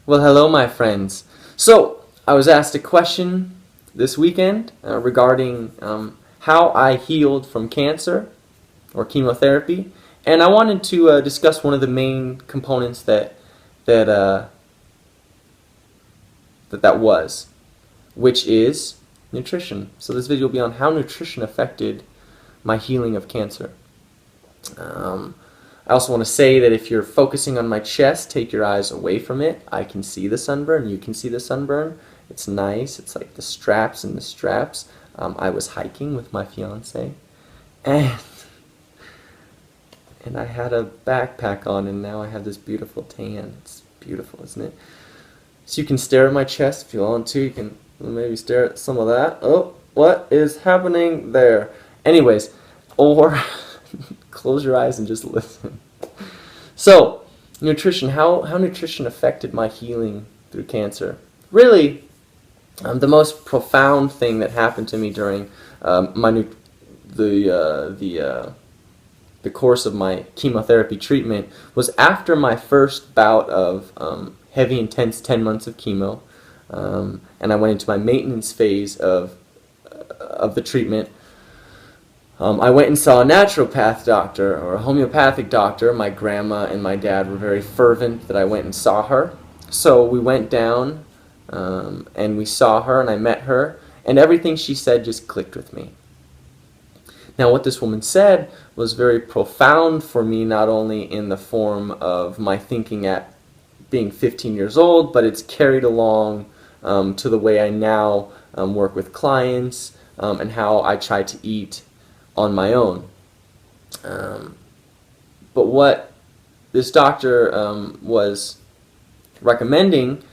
Well, hello, my friends. So, I was asked a question this weekend regarding how I healed from cancer or chemotherapy, and I wanted to discuss one of the main components that uh, that was, which is nutrition. So, this video will be on how nutrition affected my healing of cancer. Um, I also want to say that if you're focusing on my chest, take your eyes away from it. I can see the sunburn. You can see the sunburn. It's nice. It's like the straps and the straps. I was hiking with my fiance, and I had a backpack on, and now I have this beautiful tan. It's beautiful, isn't it? So you can stare at my chest if you want to. You can maybe stare at some of that. Oh, what is happening there? Anyways, or close your eyes and just listen. So, nutrition. How nutrition affected my healing through cancer. Really, the most profound thing that happened to me during the course of my chemotherapy treatment was after my first bout of heavy, intense 10 months of chemo, and I went into my maintenance phase of the treatment. I went and saw a naturopath doctor or a homeopathic doctor. My grandma and my dad were very fervent that I went and saw her. So we went down and we saw her and I met her, and everything she said just clicked with me. Now, what this woman said was very profound for me, not only in the form of my thinking at being 15 years old, but it's carried along to the way I now work with clients and how I try to eat on my own. But what this doctor was recommending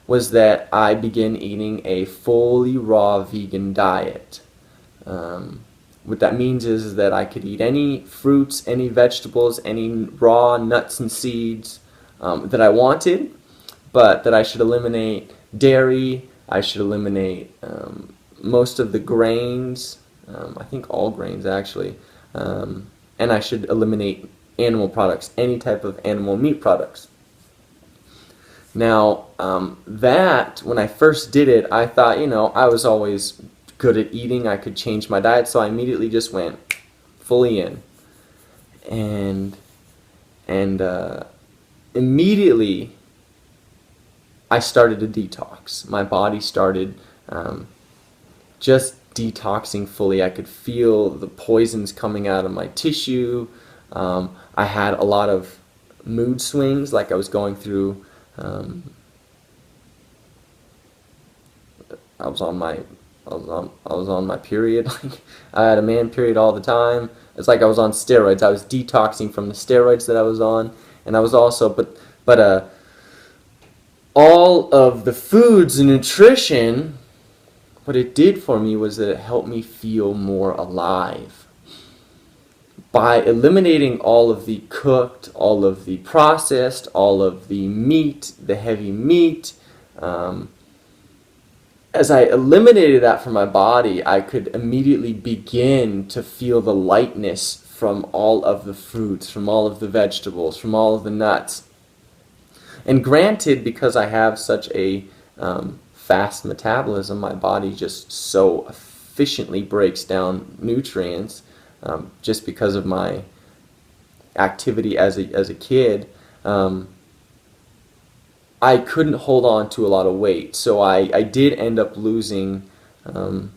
was that I begin eating a fully raw vegan diet. What that means is that I could eat any fruits, any vegetables, any raw nuts and seeds that I wanted, but that I should eliminate dairy, I should eliminate most of the grains, I think all grains actually, and I should eliminate animal products, any type of animal meat products. Now, that, when I first did it, I thought, I was always good at eating, I could change my diet, so I immediately just went fully in. And immediately, I started a detox. My body started just detoxing fully. I could feel the poisons coming out of my tissue. I had a lot of mood swings, like I was going through. I was on my period. Like, I had a man period all the time. It's like I was on steroids. I was detoxing from the steroids that I was on, and I was also, but all of the foods and nutrition, what it did for me was that it helped me feel more alive. By eliminating all of the cooked, all of the processed, all of the meat, the heavy meat, as I eliminated that from my body, I could immediately begin to feel the lightness from all of the fruits, from all of the vegetables, from all of the nuts. And granted, because I have such a fast metabolism, my body just so efficiently breaks down nutrients, just because of my activity as a kid, I couldn't hold on to a lot of weight. So I did end up losing, and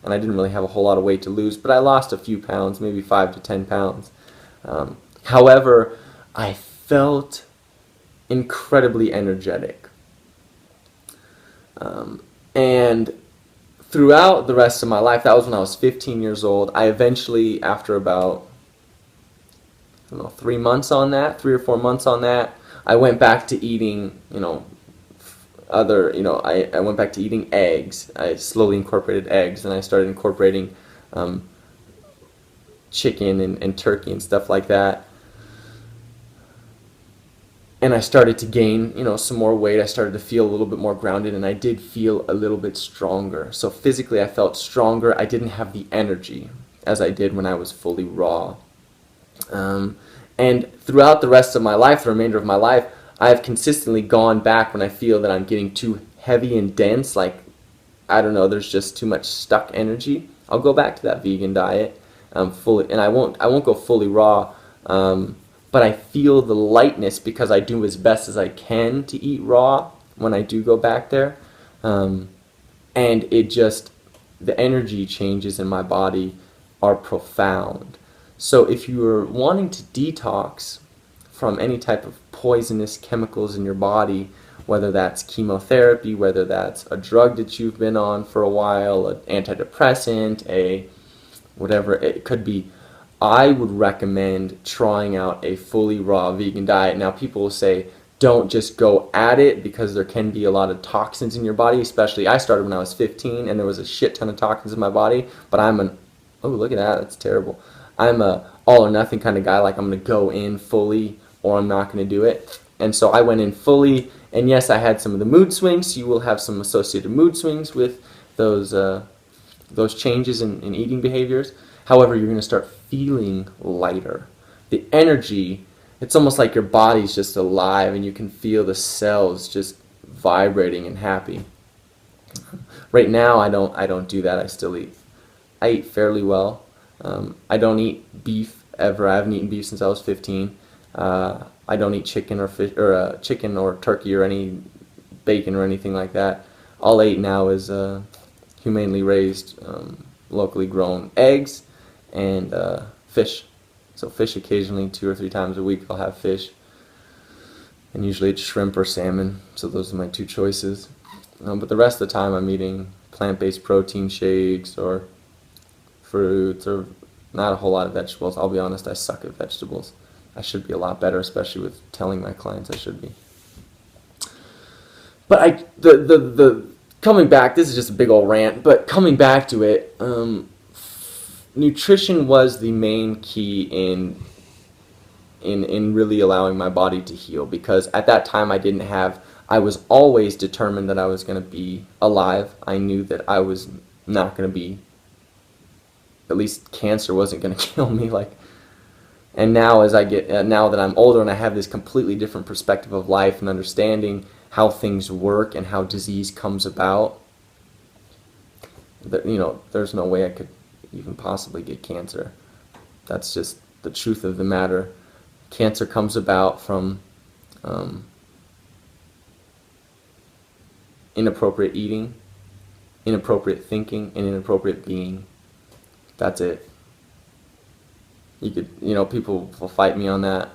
I didn't really have a whole lot of weight to lose, but I lost a few pounds, maybe 5 to 10 pounds. However, I felt incredibly energetic. And throughout the rest of my life, that was when I was 15 years old, I eventually, after about, 3 months on that, 3 or 4 months on that, I went back to eating, I went back to eating eggs. I slowly incorporated eggs, and I started incorporating chicken and turkey and stuff like that. And I started to gain, some more weight. I started to feel a little bit more grounded, and I did feel a little bit stronger. So physically, I felt stronger. I didn't have the energy as I did when I was fully raw. And throughout the rest of my life, the remainder of my life, I have consistently gone back when I feel that I'm getting too heavy and dense, like, I don't know, there's just too much stuck energy. I'll go back to that vegan diet fully, and I won't go fully raw, but I feel the lightness because I do as best as I can to eat raw when I do go back there, and it just, the energy changes in my body are profound. So if you are wanting to detox from any type of poisonous chemicals in your body, whether that's chemotherapy, whether that's a drug that you've been on for a while, an antidepressant, a whatever it could be, I would recommend trying out a fully raw vegan diet. Now, people will say, don't just go at it because there can be a lot of toxins in your body, especially I started when I was 15 and there was a shit ton of toxins in my body, but oh, look at that, that's terrible. I'm a all or nothing kind of guy, like I'm going to go in fully or I'm not going to do it. And so I went in fully, and yes, I had some of the mood swings. You will have some associated mood swings with those changes in eating behaviors. However, you're going to start feeling lighter. The energy, it's almost like your body's just alive and you can feel the cells just vibrating and happy. Right now, I don't do that. I eat fairly well. I don't eat beef ever. I haven't eaten beef since I was 15. I don't eat chicken or fish or chicken or turkey or any bacon or anything like that. All I eat now is humanely raised, locally grown eggs and fish. So fish occasionally, 2 or 3 times a week I'll have fish. And usually it's shrimp or salmon, so those are my 2 choices. But the rest of the time I'm eating plant-based protein shakes or fruits or not a whole lot of vegetables. I'll be honest, I suck at vegetables. I should be a lot better, especially with telling my clients I should be. But the coming back, this is just a big old rant, but coming back to it, nutrition was the main key in really allowing my body to heal, because at that time I was always determined that I was going to be alive. I knew that I was not going to be, at least cancer wasn't going to kill me. And now now that I'm older and I have this completely different perspective of life and understanding how things work and how disease comes about, there's no way I could even possibly get cancer. That's just the truth of the matter. Cancer comes about from inappropriate eating, inappropriate thinking, and inappropriate being. That's it. People will fight me on that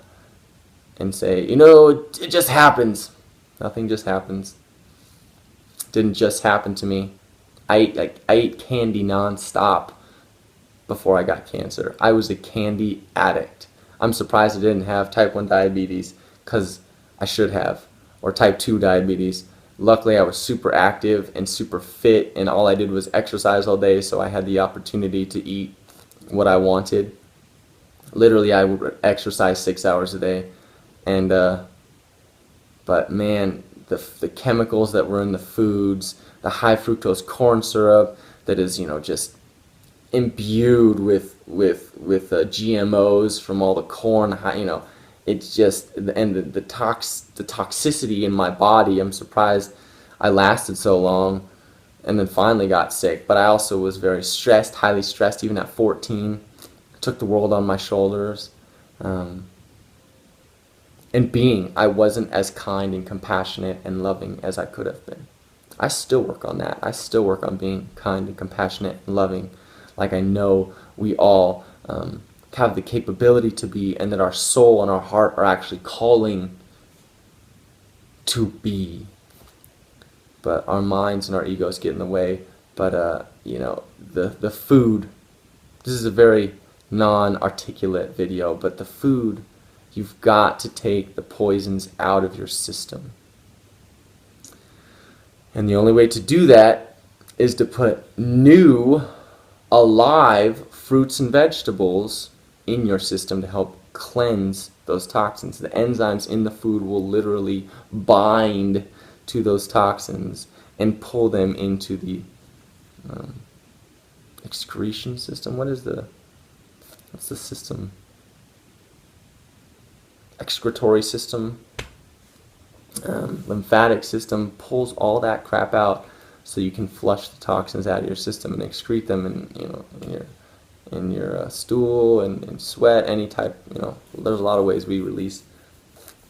and say, it just happens. Nothing just happens. It didn't just happen to me. I ate candy nonstop before I got cancer. I was a candy addict. I'm surprised I didn't have type 1 diabetes, because I should have, or type 2 diabetes. Luckily, I was super active and super fit, and all I did was exercise all day, so I had the opportunity to eat what I wanted. Literally, I would exercise 6 hours a day, and but man, the chemicals that were in the foods, the high fructose corn syrup that is just imbued with GMOs from all the corn, it's just, and the toxicity in my body. I'm surprised I lasted so long, and then finally got sick. But I also was very stressed, highly stressed, even at 14. I took the world on my shoulders. I wasn't as kind and compassionate and loving as I could have been. I still work on that. I still work on being kind and compassionate and loving, like I know we all have the capability to be, and that our soul and our heart are actually calling to be. But our minds and our egos get in the way. But the food, this is a very non-articulate video, but the food, you've got to take the poisons out of your system. And the only way to do that is to put new, alive fruits and vegetables in your system to help cleanse those toxins. The enzymes in the food will literally bind to those toxins and pull them into the excretion system. What's the system? Excretory system. lymphatic system pulls all that crap out, so you can flush the toxins out of your system and excrete them in your stool and sweat, any type. There's a lot of ways we release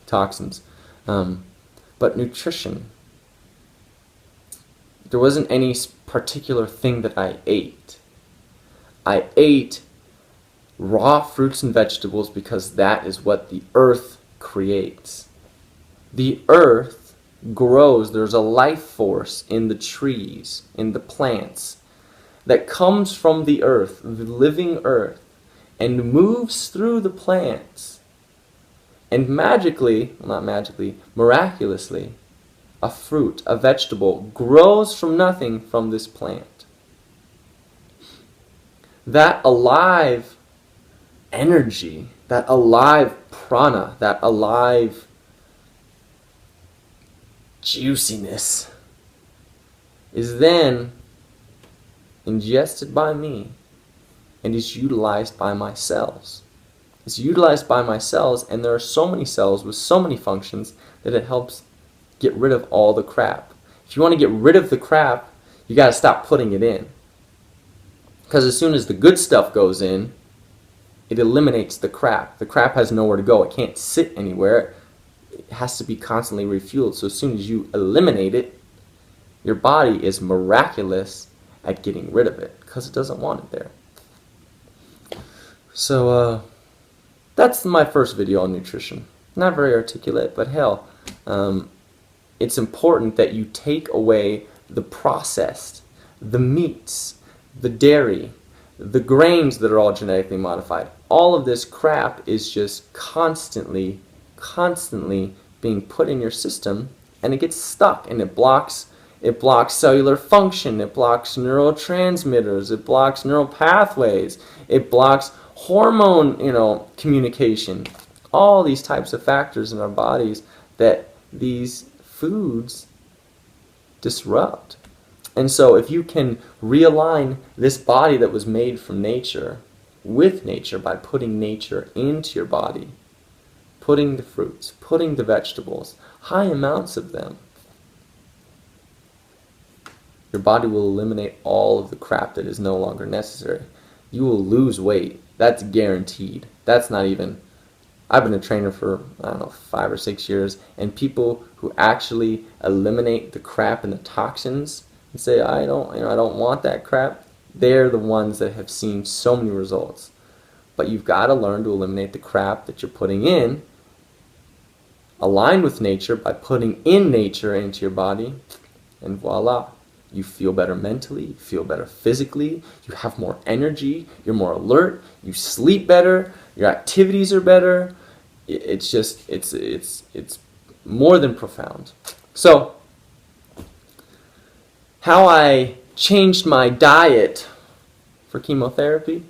toxins. But nutrition, there wasn't any particular thing that I ate. I ate raw fruits and vegetables because that is what the earth creates. The earth grows. There's a life force in the trees, in the plants, that comes from the earth, the living earth, and moves through the plants. And miraculously, a fruit, a vegetable, grows from nothing from this plant. That alive energy, that alive prana, that alive juiciness is then ingested by me and is utilized by my cells. It's utilized by my cells, and there are so many cells with so many functions that it helps get rid of all the crap. If you want to get rid of the crap, you got to stop putting it in. Because as soon as the good stuff goes in, it eliminates the crap. The crap has nowhere to go. It can't sit anywhere. It has to be constantly refueled. So as soon as you eliminate it, your body is miraculous at getting rid of it because it doesn't want it there. So that's my first video on nutrition. Not very articulate, but hell, it's important that you take away the processed, the meats, the dairy, the grains that are all genetically modified. All of this crap is just constantly being put in your system, and it gets stuck, and it blocks cellular function, it blocks neurotransmitters, it blocks neural pathways, it blocks hormone, communication. All these types of factors in our bodies that these foods disrupt. And so if you can realign this body that was made from nature with nature by putting nature into your body, putting the fruits, putting the vegetables, high amounts of them, your body will eliminate all of the crap that is no longer necessary. You will lose weight. That's guaranteed. That's not even... I've been a trainer for, 5 or 6 years, and people who actually eliminate the crap and the toxins and say, I don't want that crap, they're the ones that have seen so many results. But you've got to learn to eliminate the crap that you're putting in, align with nature by putting in nature into your body, and voila. You feel better mentally, you feel better physically, you have more energy, you're more alert, you sleep better, your activities are better. It's just, it's more than profound. So, how I changed my diet for chemotherapy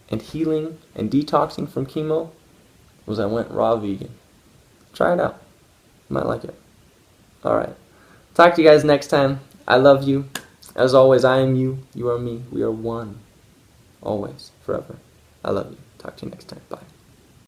and healing and detoxing from chemo was I went raw vegan. Try it out. You might like it. Alright. Talk to you guys next time. I love you. As always, I am you. You are me. We are one. Always. Forever. I love you. Talk to you next time. Bye.